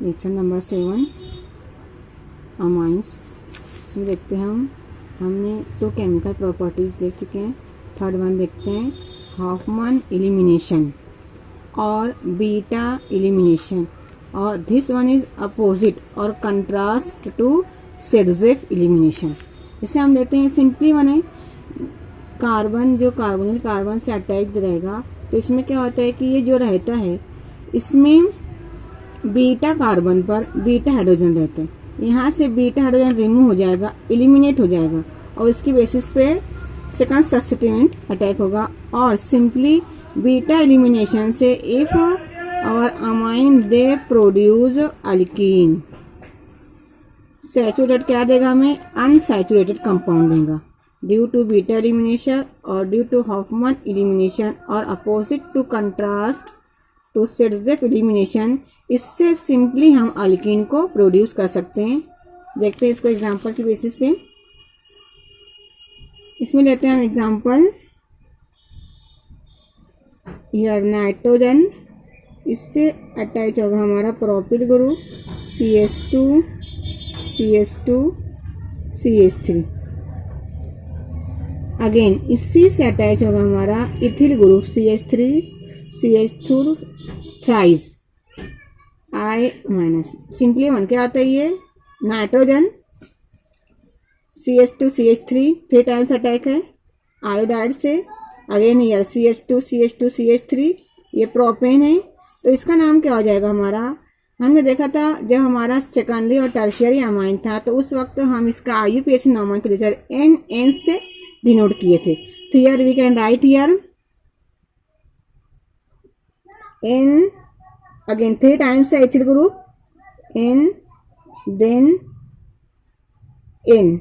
Lecture number 7 amines. इसमें देखते हैं हमने 2 केमिकल प्रॉपर्टीज देख चुके हैं। थर्ड वन देखते हैं हॉफमैन एलिमिनेशन और बीटा एलिमिनेशन, और दिस वन इज अपोजिट और कंट्रास्ट टू शेडजेफ एलिमिनेशन। इसे हम लेते हैं सिंपली वन है कार्बन, जो कार्बोनिल कार्बन से अटैच्ड रहेगा तो इसमें क्या होता है कि ये जो रहता है इसमें बीटा कार्बन पर बीटा हाइड्रोजन रहते हैं। यहाँ से बीटा हाइड्रोजन रिमूव हो जाएगा, एलिमिनेट हो जाएगा और इसकी बेसिस पे सेकंड सब्स्टिट्यूएंट अटैक होगा। और सिंपली बीटा एलिमिनेशन से इफ और amine they produce alkene, saturated क्या देगा हमें, अनसैचुरेटेड कंपाउंड देगा ड्यू टू बीटा एलिमिनेशन और ड्यू टू हॉफमैन एलिमिनेशन और opposite to contrast to Saytzeff elimination. इससे सिंपली हम अल्कीन को प्रोड्यूस कर सकते हैं। देखते हैं इसको एग्जांपल की बेसिस पे। इसमें लेते हैं हम एग्जांपल, यार नाइट्रोजन, इससे अटैच होगा हमारा propyl group CH2 CH2 CH3। Again इसी से अटैच होगा हमारा ethyl group CH3 CH2 thrice I-। Simply one क्या आता है ये nitrogen CH2 CH3 3 times attack है आयोडाइड से। अगेन यार CH2 CH2 CH3 ये प्रोपेन है, तो इसका नाम क्या हो जाएगा हमारा। हमने देखा था जब हमारा सेकेंडरी और टर्शियरी अमाइन था तो उस वक्त हम इसका IUPAC नोमेनक्लेचर NN से डिनोट किए थे। तो here we can write here N, again 3 times है ethyl group N, then N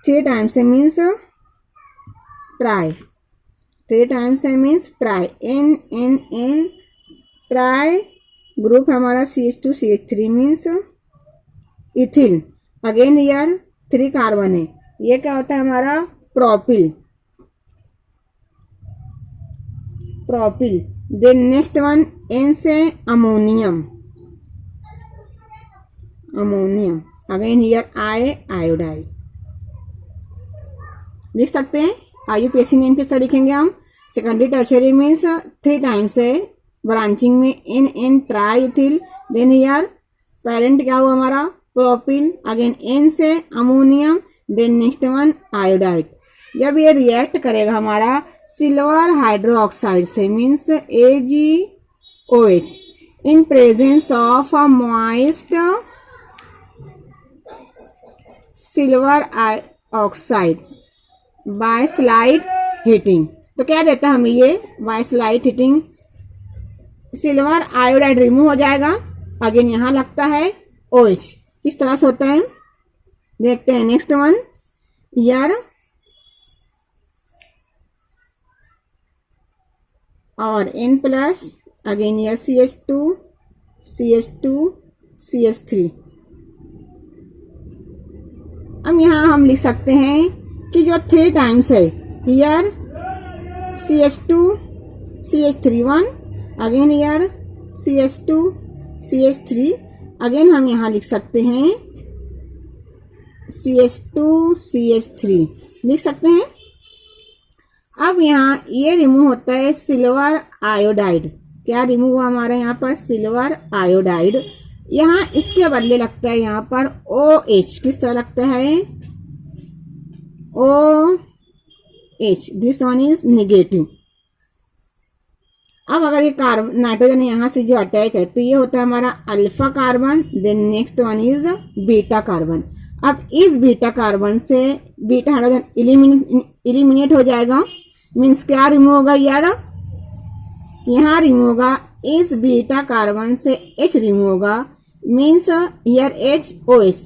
3 times है मीन्स ट्राई, 3 टाइम्स है means tri N N N tri group हमारा CH2 CH3 means ethyl. Again यार 3 carbon है, ये क्या होता है हमारा propyl, propyl. Then next one N से ammonium, ammonium. Again here iodide लिख सकते हैं। IUPAC नेम किस तरह लिखेंगे हम, सेकेंडरी टर्शियरी मीन्स 3 टाइम्स है, ब्रांचिंग में NN tri ethyl. Then here parent क्या हुआ हमारा प्रोपिल, अगेन N से ammonium, then next one iodide. जब ये रिएक्ट करेगा हमारा सिल्वर हाइड्रोक्साइड से means AgOH in presence of moist silver oxide by slide heating, तो क्या देता है हमें ये bye slide heating, silver iodide remove हो जाएगा। अगेन यहाँ लगता है OH, किस तरह से होता है देखते हैं। नेक्स्ट वन यार और N प्लस, अगेन यार CH2 CH2 CH3। अब यहाँ हम लिख सकते हैं कि जो 3 टाइम्स है यार CH2 CH3 1, अगेन यार CH2 CH3, अगेन हम यहाँ लिख सकते हैं CH2 CH3 लिख सकते हैं। अब यहाँ ये रिमूव होता है सिल्वर आयोडाइड, क्या रिमूव हुआ हमारा यहाँ पर सिल्वर आयोडाइड। यहाँ इसके बदले लगता है यहाँ पर OH, किस तरह लगता है OH, this one is negative. अब अगर ये नाइट्रोजन यहाँ से जो अटैक है तो ये होता है हमारा alpha carbon, then next one is beta carbon. अब इस बीटा कार्बन से बीटा हाइड्रोजन एलिमिनेट हो जाएगा, मीन्स क्या रिमूव होगा यार, यहाँ रिमूव होगा इस बीटा कार्बन से H रिमूव होगा, मीन्स यार HOH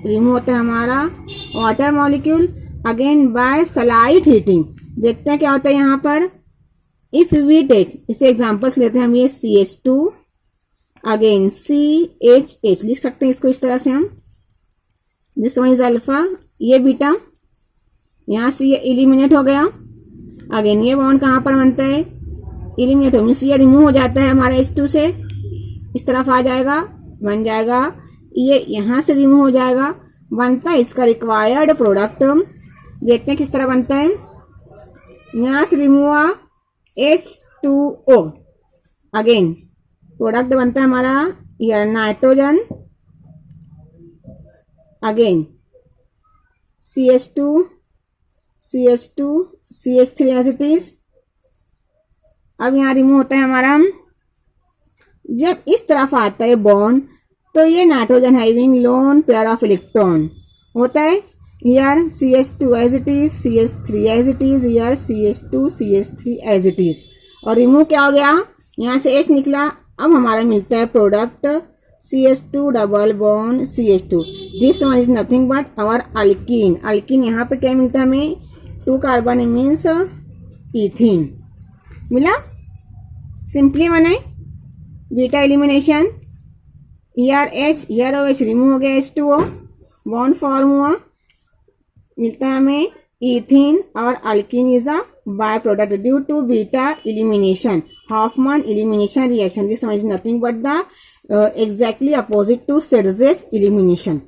रिमूव होता है हमारा water molecule. Again bye slide heating देखते हैं क्या होता है यहाँ पर। इफ वी टेक, इसे एग्जांपल्स लेते हैं हम, ये CH2 अगेन CHH लिख सकते हैं इसको इस तरह से हम, दिस वन इज अल्फा, ये बीटा, यहाँ से ये एलिमिनेट हो गया। अगेन ये बॉन्ड कहाँ पर बनता है, एलिमिनेट हो मीन्स ये रिमूव हो जाता है हमारा H2 से, इस तरफ आ जाएगा, बन जाएगा, ये यहाँ से रिमूव हो जाएगा, बनता है इसका रिक्वायर्ड प्रोडक्ट। देखते हैं किस तरह बनता है। यहाँ से रिमूव हुआ H2O, अगेन प्रोडक्ट बनता है हमारा ये nitrogen, again CH2 CH2 CH3 as it is. अब यहाँ रिमूव होता है हमारा, जब इस तरफ आता है बॉन्ड तो ये nitrogen having lone pair of electron होता है, यार CH2 as it is, CH3 as it is, यार CH2 CH3 as it is, और रिमूव क्या हो गया, यहाँ से H निकला। अब हमारा मिलता है product CH2 double bond CH2, this one is nothing but our alkene. Alkene यहाँ पे क्या मिलता है हमें, 2 कार्बन मीन्स इथीन मिला, सिंपली बने beta elimination, ERH EROH remove हो गया, H2O बॉन्ड फॉर्म हुआ, मिलता है हमें इथीन और alkene is a by product due to beta elimination, Hofmann elimination reaction, this is nothing but the exactly opposite to Saytzeff elimination.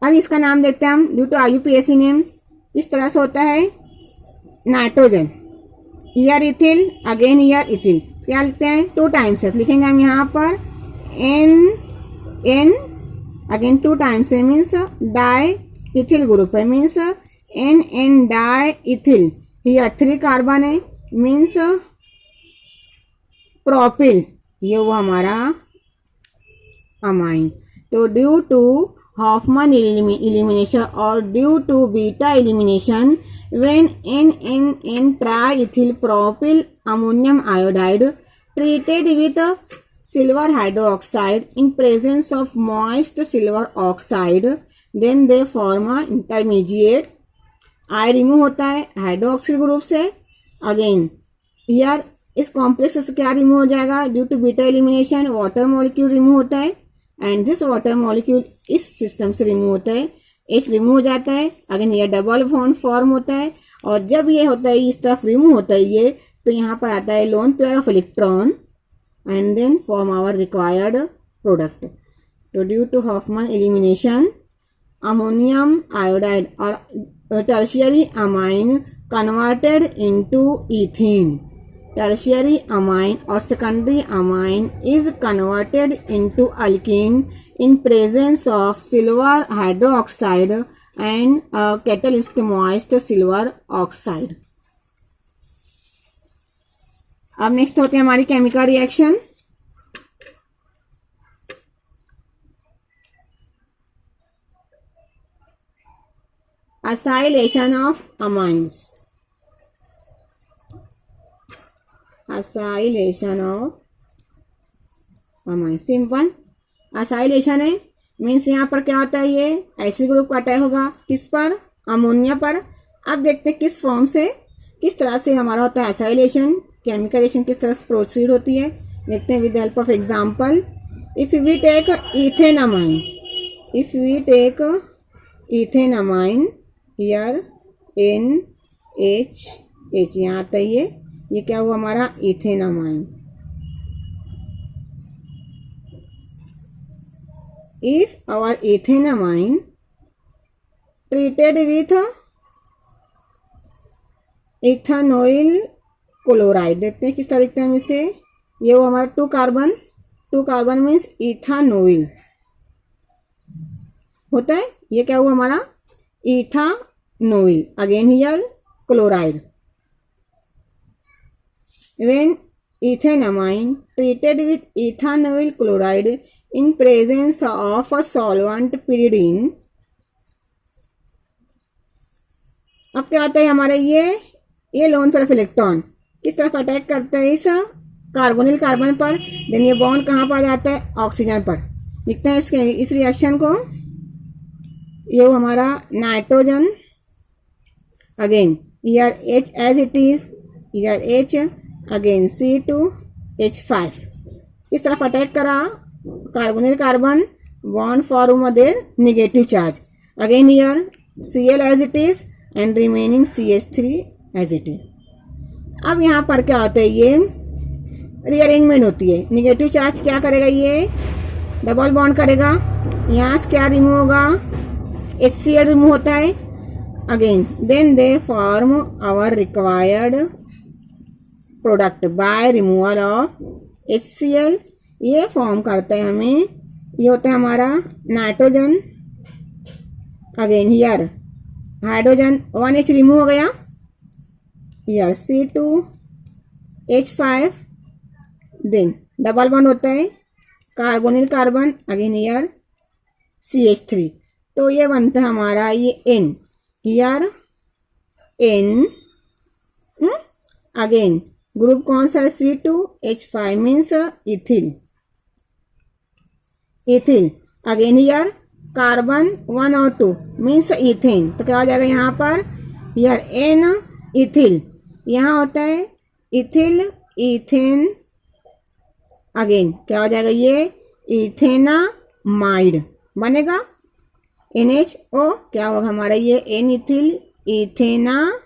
अब इसका नाम देखते हैं हम, ड्यू टू IUPAC नेम इस तरह से होता है, nitrogen ER ethyl, again ER ethyl, क्या लिखते हैं 2 टाइम्स है, लिखेंगे हम यहाँ पर N अगेन 2 टाइम्स है मीन्स डाई इथिल ग्रुप है, मीन्स N डाई इथिल, ये 3 कार्बन है मीन्स प्रोपिल, ये वो हमारा अमाइन। तो ड्यू टू हॉफमैन एलिमिनेशन और due to beta elimination when N triethyl propyl ammonium iodide treated with silver hydroxide in presence of moist silver oxide, then they form a intermediate, I remove होता है hydroxyl group से, again यार इस complex से क्या remove हो जाएगा, due to beta elimination water molecule remove होता है, एंड दिस वाटर मॉलिक्यूल इस सिस्टम से रिमूव होता है, H रिमूव हो जाता है, अगेन ये डबल बॉन्ड फॉर्म होता है, और जब ये होता है इस तरफ रिमूव होता है ये, तो यहाँ पर आता है lone pair of electron and then form our required product. तो due to Hofmann elimination ammonium iodide और tertiary amine converted into ethene, tertiary amine or secondary amine is converted into alkene in presence of silver hydroxide and a catalyst moist silver oxide. अब next होते हैं हमारी chemical reaction. Acylation of amines, acylation of amine, simple acylation है means यहाँ पर क्या होता है, ये एसिड ग्रुप का अटैक होगा किस पर, अमोनिया पर। अब देखते हैं किस फॉर्म से, किस तरह से हमारा होता है acylation, केमिकल रिएक्शन किस तरह से प्रोसीड होती है, देखते हैं with help of example. If we take ethanamine, if we take ethanamine here NH, यहाँ आता है ये क्या हुआ हमारा ethanamine. If our ethanamine treated with ethanoyl chloride, देखते हैं किस तरह दिखता है इसे, ये वो हमारा 2 कार्बन मीन्स इथेनॉइल होता है, ये क्या हुआ हमारा ethanoyl, again here chloride. When ethanamine treated with ethanol chloride in presence of a solvent pyridine, अब क्या आता है हमारे ये लोन पेयर ऑफ इलेक्ट्रॉन किस तरफ अटैक करता है, इस कार्बोनिल कार्बन पर, देन ये बॉन्ड कहाँ पर जाता है, ऑक्सीजन पर। लिखते हैं इस रिएक्शन को, ये वो हमारा नाइट्रोजन, अगेन यार H एज इट इज, यार H अगेन C2H5, इस तरफ अटैक करा carbonyl carbon, bond form there negative charge, again here Cl as it is and remaining CH3 as it is. अब यहाँ पर क्या होता है, ये रीअरेंजमेंट होती है। निगेटिव चार्ज क्या करेगा, ये डबल बॉन्ड करेगा, यहाँ से क्या रिमूव होगा, HCl रिमूव होता है again, then they form our required product by removal of HCl। ये फॉर्म करता है हमें, ये होता है हमारा nitrogen, again here hydrogen 1H remove हो गया, here C2H5, then double bond होता है carbonyl carbon, again here CH3, तो ये बनता है हमारा ये N, here N, again group कौन सा है, C2H5 means ethyl, ethyl, again here carbon 1 और 2 मीन्स इथेन, तो क्या हो जाएगा यहाँ पर, हियर N इथिल, यहाँ होता है इथिल इथेन, अगेन क्या हो जाएगा, ये इथेनामाइड बनेगा, NHO क्या होगा हमारा, ये N इथिल इथेनामाइड।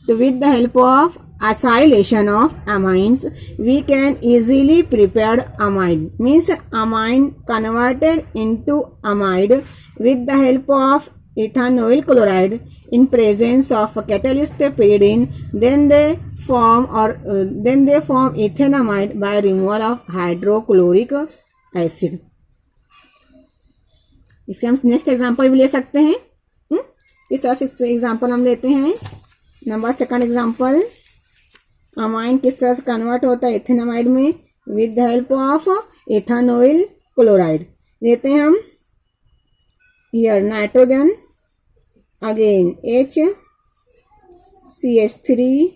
तो with the help of acylation of amines we can easily prepare amide, means amine converted into amide with the help of ethanoyl chloride in presence of catalyst pyridine, then they form ethanamide by removal of hydrochloric acid। इसके हम next example भी ले सकते हैं। इस तरह से example हम लेते हैं। नंबर सेकंड एग्जांपल, अमाइन किस तरह से कन्वर्ट होता है इथेनामाइड में with the help of ethanoyl chloride. लेते हैं हम हियर नाइट्रोजन, अगेन HCH3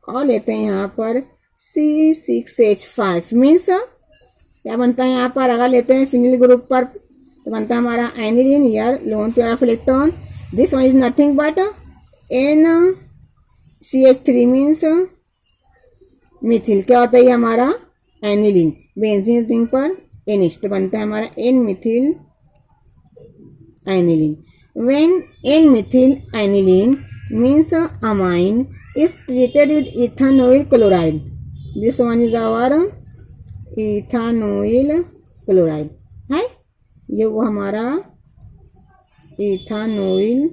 और लेते हैं यहाँ पर C6H5 मीन्स क्या बनता है यहाँ पर, अगर लेते हैं फिनिल ग्रुप पर तो बनता है हमारा aniline, here lone pair of electron, this one is nothing but NCH3 means methyl, क्या होता है ये हमारा एनिलीन, बेंजीन रिंग पर NH, तो बनता है हमारा N methyl aniline. When N methyl aniline means amine is treated with ethanoyl chloride, this one is our ethanoyl chloride है, ये वो हमारा ethanoyl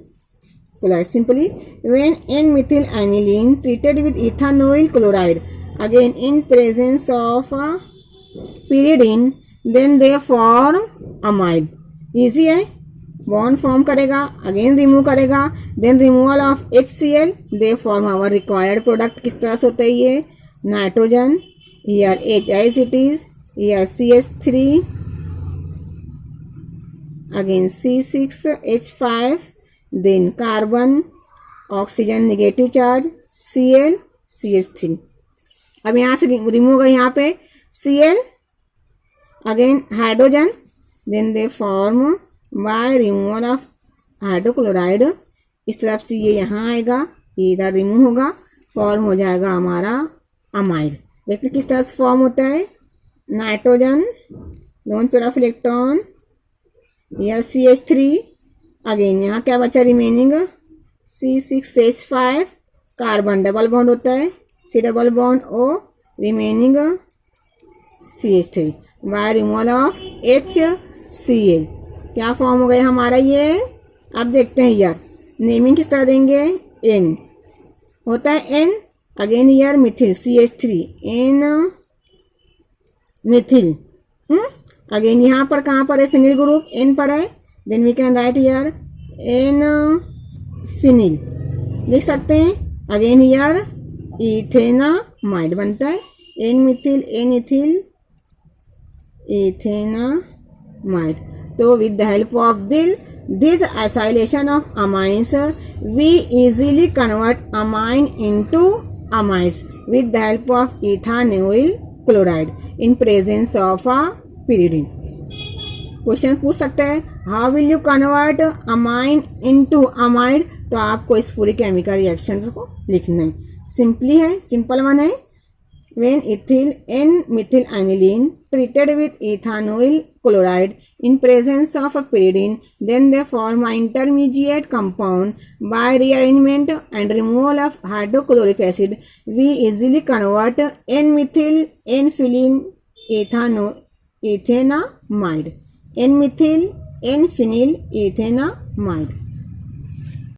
chloride. Simply when N methyl aniline treated with ethanoyl chloride again in presence of pyridine, then they form amide. Easy है, bond form करेगा, again remove करेगा, then removal of HCl, they form our required product. किस तरह से होता है ये, nitrogen, here HIs it is, here CH3, again C6H5, then carbon, oxygen negative charge, Cl, CH3। अब यहाँ से रिमूव गए यहाँ पे Cl, again hydrogen, then they form by removal of hydrochloride. इस तरफ से ये यहाँ आएगा, ये इधर रिमूव होगा, फॉर्म हो जाएगा हमारा अमाइड। देखिए किस तरह से फॉर्म होता है, nitrogen loan pair of electron, यह CH3, अगेन यहाँ क्या बचा remaining, C6H5, carbon double bond होता है, C double bond O, remaining CH3 by removal of HCl। क्या फॉर्म हो गया हमारा ये, अब देखते हैं यार नेमिंग किस तरह देंगे, N होता है N, अगेन यार Mithil CH3, N Mithil, again यहाँ पर कहाँ पर है, फिनिल ग्रुप N पर है, then we can write here N phenyl, लिख सकते हैं। अगेन हियर इथेनामाइड बनता है, N methyl N ethyl ethanamide. तो with the help of this acylation of amines we easily convert amine into amides with the help of ethanoyl chloride in presence of a pyridine। Question पूछ सकता है how will you convert amine into amide, तो आपको इस पूरी chemical reaction को लिखना है। सिंपली है, सिंपल वन है, When ethyl N-methylaniline treated with ethanoyl chloride in presence of pyridine, then they form an intermediate compound. By rearrangement and removal of hydrochloric acid, we easily convert N-methyl N-phenyl ethanamide. N-methyl N-phenyl ethanamide.